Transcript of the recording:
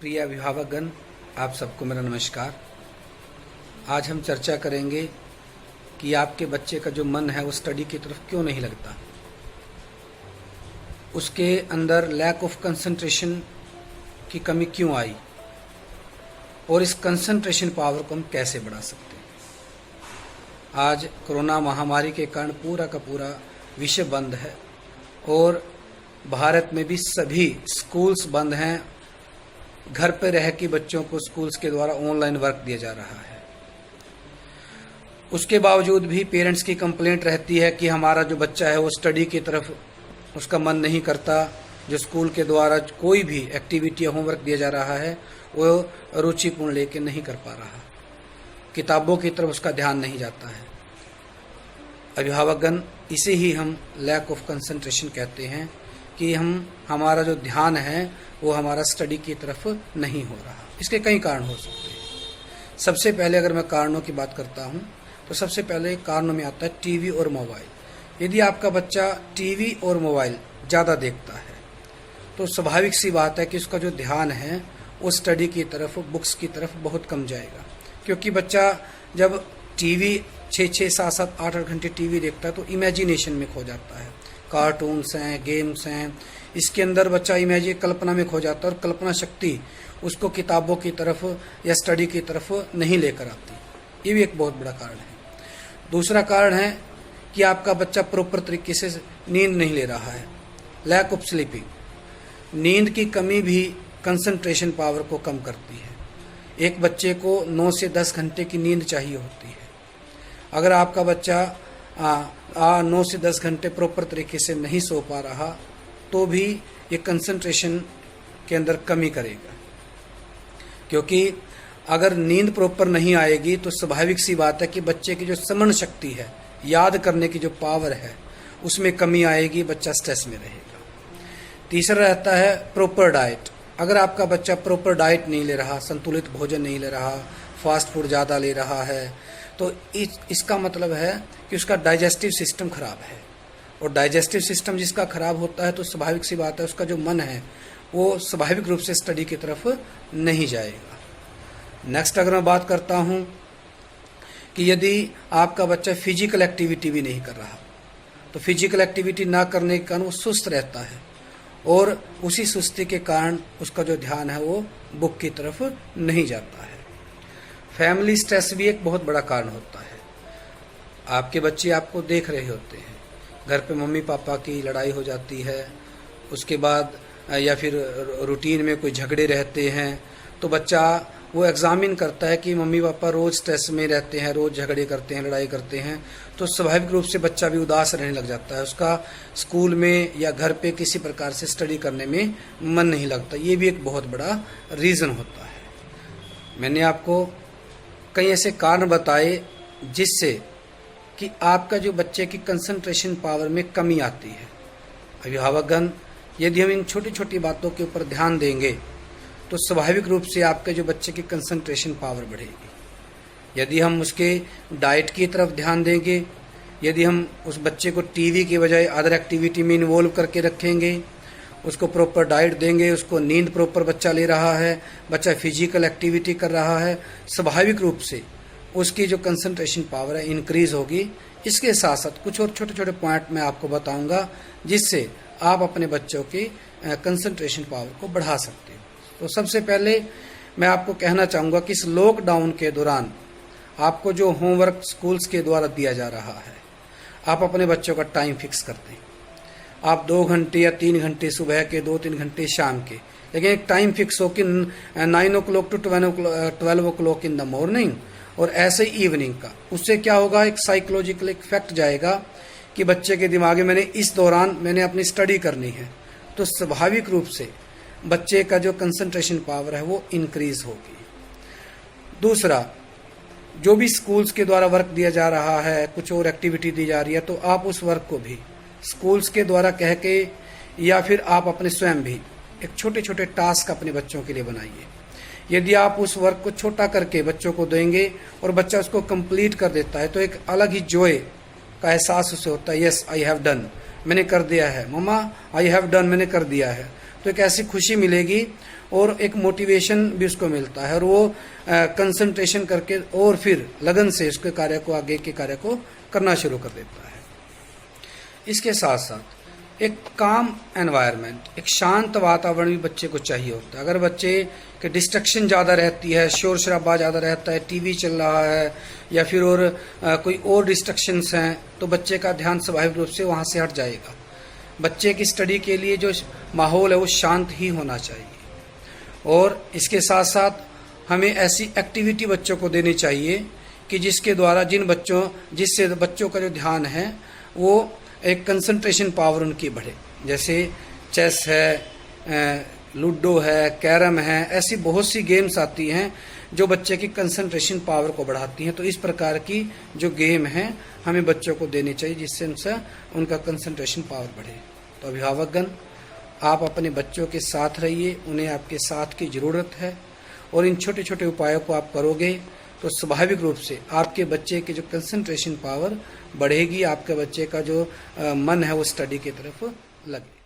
प्रिय अभिभावकगण, आप सबको मेरा नमस्कार। आज हम चर्चा करेंगे कि आपके बच्चे का जो मन है वो स्टडी की तरफ क्यों नहीं लगता, उसके अंदर लैक ऑफ कंसंट्रेशन की कमी क्यों आई और इस कंसंट्रेशन पावर को हम कैसे बढ़ा सकते हैं। आज कोरोना महामारी के कारण पूरा का पूरा विश्व बंद है और भारत में भी सभी स्कूल्स बंद हैं। घर पे रह के बच्चों को स्कूल्स के द्वारा ऑनलाइन वर्क दिया जा रहा है। उसके बावजूद भी पेरेंट्स की कंप्लेंट रहती है कि हमारा जो बच्चा है वो स्टडी की तरफ उसका मन नहीं करता। जो स्कूल के द्वारा कोई भी एक्टिविटी या होमवर्क दिया जा रहा है वो रुचिपूर्ण लेके नहीं कर पा रहा, किताबों की तरफ उसका ध्यान नहीं जाता है। अभिभावकगण, इसे ही हम लैक ऑफ कंसंट्रेशन कहते हैं कि हमारा जो ध्यान है वो हमारा स्टडी की तरफ नहीं हो रहा। इसके कई कारण हो सकते हैं। सबसे पहले अगर मैं कारणों की बात करता हूं तो सबसे पहले कारणों में आता है टीवी और मोबाइल। यदि आपका बच्चा टीवी और मोबाइल ज़्यादा देखता है तो स्वाभाविक सी बात है कि उसका जो ध्यान है वो स्टडी की तरफ, बुक्स की तरफ बहुत कम जाएगा। क्योंकि बच्चा जब टीवी 6-6, 7-7, 8-8 घंटे टीवी देखता है तो इमेजिनेशन में खो जाता है। कार्टून्स हैं, गेम्स हैं, इसके अंदर बच्चा कल्पना में खो जाता है और कल्पना शक्ति उसको किताबों की तरफ या स्टडी की तरफ नहीं लेकर आती। ये भी एक बहुत बड़ा कारण है। दूसरा कारण है कि आपका बच्चा प्रॉपर तरीके से नींद नहीं ले रहा है, लैक ऑफ स्लीपिंग। नींद की कमी भी कंसंट्रेशन पावर को कम करती है। एक बच्चे को 9 से 10 घंटे की नींद चाहिए होती है। अगर आपका बच्चा 9 से 10 घंटे प्रॉपर तरीके से नहीं सो पा रहा तो भी ये कंसंट्रेशन के अंदर कमी करेगा। क्योंकि अगर नींद प्रॉपर नहीं आएगी तो स्वाभाविक सी बात है कि बच्चे की जो स्मरण शक्ति है, याद करने की जो पावर है, उसमें कमी आएगी, बच्चा स्ट्रेस में रहेगा। तीसरा रहता है प्रॉपर डाइट। अगर आपका बच्चा प्रॉपर डाइट नहीं ले रहा, संतुलित भोजन नहीं ले रहा, फास्ट फूड ज़्यादा ले रहा है, तो इसका मतलब है कि उसका डाइजेस्टिव सिस्टम खराब है। और डाइजेस्टिव सिस्टम जिसका खराब होता है तो स्वाभाविक सी बात है उसका जो मन है वो स्वाभाविक रूप से स्टडी की तरफ नहीं जाएगा। नेक्स्ट अगर मैं बात करता हूँ कि यदि आपका बच्चा फिजिकल एक्टिविटी भी नहीं कर रहा तो फिजिकल एक्टिविटी ना करने के कारण वो सुस्त रहता है और उसी सुस्ती के कारण उसका जो ध्यान है वो बुक की तरफ नहीं जाता है। फैमिली स्ट्रेस भी एक बहुत बड़ा कारण होता है। आपके बच्चे आपको देख रहे होते हैं, घर पे मम्मी पापा की लड़ाई हो जाती है, उसके बाद या फिर रूटीन में कोई झगड़े रहते हैं तो बच्चा वो एग्जामिन करता है कि मम्मी पापा रोज़ स्ट्रेस में रहते हैं, रोज़ झगड़े करते हैं, लड़ाई करते हैं, तो स्वाभाविक रूप से बच्चा भी उदास रहने लग जाता है। उसका स्कूल में या घर पे किसी प्रकार से स्टडी करने में मन नहीं लगता। ये भी एक बहुत बड़ा रीज़न होता है। मैंने आपको कई ऐसे कारण बताए जिससे कि आपका जो बच्चे की कंसंट्रेशन पावर में कमी आती है। अभिभावकगण, यदि हम इन छोटी छोटी बातों के ऊपर ध्यान देंगे तो स्वाभाविक रूप से आपके जो बच्चे की कंसंट्रेशन पावर बढ़ेगी। यदि हम उसके डाइट की तरफ ध्यान देंगे, यदि हम उस बच्चे को टीवी के बजाय अदर एक्टिविटी में इन्वॉल्व करके रखेंगे, उसको प्रॉपर डाइट देंगे, उसको नींद प्रॉपर बच्चा ले रहा है, बच्चा फिजिकल एक्टिविटी कर रहा है, स्वाभाविक रूप से उसकी जो कंसंट्रेशन पावर है इंक्रीज होगी। इसके साथ साथ कुछ और छोटे छोटे पॉइंट मैं आपको बताऊंगा जिससे आप अपने बच्चों की कंसंट्रेशन पावर को बढ़ा सकते हो। तो सबसे पहले मैं आपको कहना चाहूँगा कि इस लॉकडाउन के दौरान आपको जो होमवर्क स्कूल्स के द्वारा दिया जा रहा है, आप अपने बच्चों का टाइम फिक्स कर दें। आप 2 घंटे या 3 घंटे सुबह के, 2-3 घंटे शाम के, लेकिन एक टाइम फिक्स हो कि 9 o'clock to 12 o'clock in the morning और ऐसे इवनिंग का। उससे क्या होगा, एक साइकोलॉजिकल इफेक्ट जाएगा कि बच्चे के दिमाग में इस दौरान मैंने अपनी स्टडी करनी है, तो स्वाभाविक रूप से बच्चे का जो कंसंट्रेशन पावर है वो इंक्रीज होगी। दूसरा, जो भी स्कूल्स के द्वारा वर्क दिया जा रहा है, कुछ और एक्टिविटी दी जा रही है, तो आप उस वर्क को भी स्कूल्स के द्वारा कह के या फिर आप अपने स्वयं भी एक छोटे छोटे टास्क अपने बच्चों के लिए बनाइए। यदि आप उस वर्क को छोटा करके बच्चों को देंगे और बच्चा उसको कंप्लीट कर देता है तो एक अलग ही जॉय का एहसास उसे होता है। यस, आई हैव डन, मैंने कर दिया है। मम्मा, आई हैव डन, मैंने कर दिया है। तो एक ऐसी खुशी मिलेगी और एक मोटिवेशन भी उसको मिलता है और वो कंसंट्रेशन करके और फिर लगन से उसके कार्य को, आगे के कार्य को करना शुरू कर देता है। इसके साथ साथ एक काम एनवायरनमेंट, एक शांत वातावरण भी बच्चे को चाहिए होता है। अगर बच्चे के डिस्ट्रक्शन ज़्यादा रहती है, शोर शराबा ज़्यादा रहता है, टीवी चल रहा है या फिर और कोई और डिस्ट्रक्शंस हैं, तो बच्चे का ध्यान स्वाभाविक रूप से वहाँ से हट जाएगा। बच्चे की स्टडी के लिए जो माहौल है वो शांत ही होना चाहिए। और इसके साथ साथ हमें ऐसी एक्टिविटी बच्चों को देनी चाहिए कि जिसके द्वारा जिससे बच्चों का जो ध्यान है वो एक कंसंट्रेशन पावर उनकी बढ़े। जैसे चेस है, लूडो है, कैरम है, ऐसी बहुत सी गेम्स आती हैं जो बच्चे की कंसंट्रेशन पावर को बढ़ाती हैं। तो इस प्रकार की जो गेम है हमें बच्चों को देनी चाहिए जिससे उनका कंसंट्रेशन पावर बढ़े। तो अभिभावकगण, आप अपने बच्चों के साथ रहिए, उन्हें आपके साथ की ज़रूरत है और इन छोटे छोटे उपायों को आप करोगे तो स्वाभाविक रूप से आपके बच्चे की जो कंसंट्रेशन पावर बढ़ेगी, आपके बच्चे का जो मन है वो स्टडी की तरफ लगे।